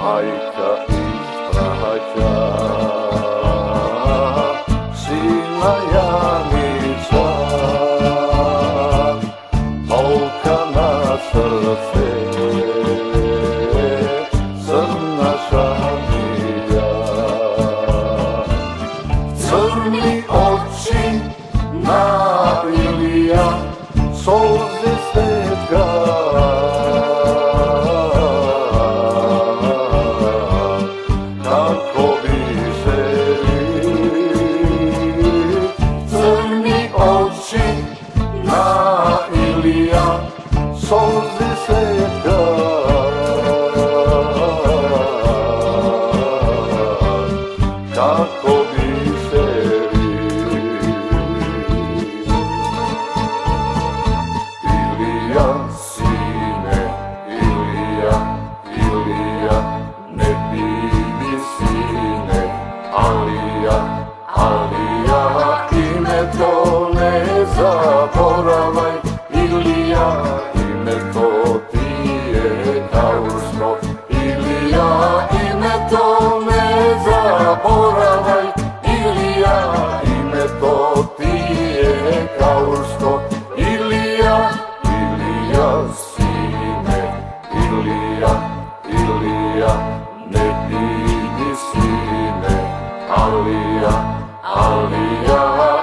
majka ispraća sina Janića, tolka na srce crna Šamilja. Crni oči na Ilija, solze svetka, kako biseri. Crni oči na Ilija, solze svetka, kako biseri. Ilija, sine, Ilija, Ilija, ne bidi sine, Alija, Alija, ime to ne zaboravaj, Ilija, ime to ti je kaursko, Ilija, ime to ne zaboravaj, Ilija, ime to ti je kaursko, Ilija, Ilija, sine, Ilija, Ilija, ne bidi sine, Alija, Alija,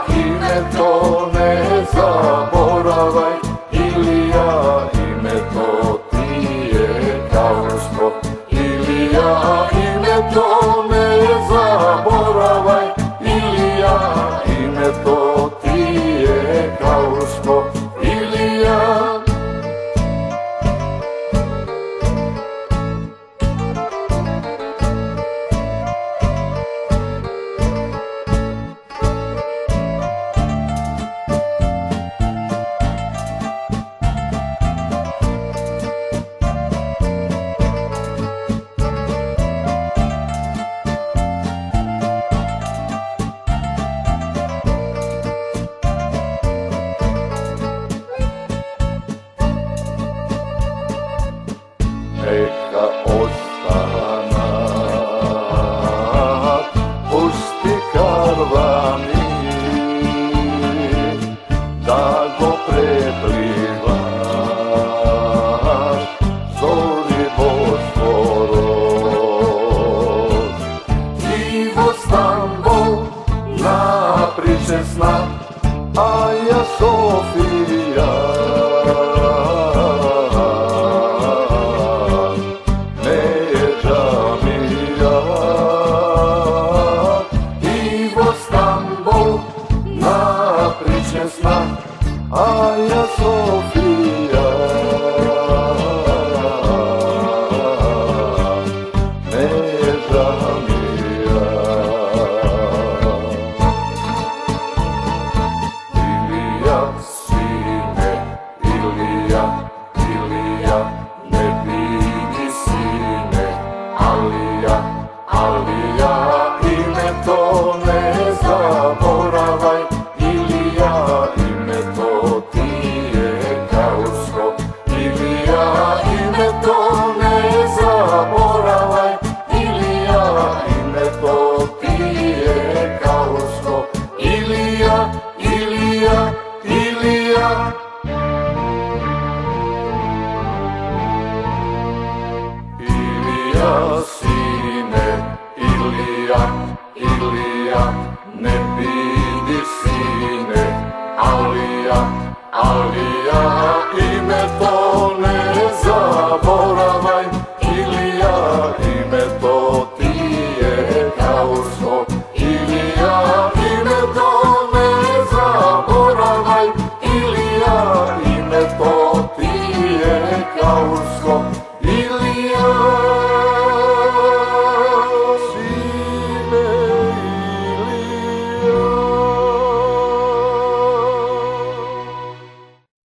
ime to ne zaboravaj, Ilija, ime to ti je kaursko, Ilija, ime to ne zaboravaj, Ilija, ime to ti je kaursko, Ilija. Neka ostana, pusti karvani, da go prepliva, zori Bosforos. Ivo Stambol, napričesna, Aja Sofija, Aja Sofija, Neža mija. Ilija, sine, Ilija, Ilija,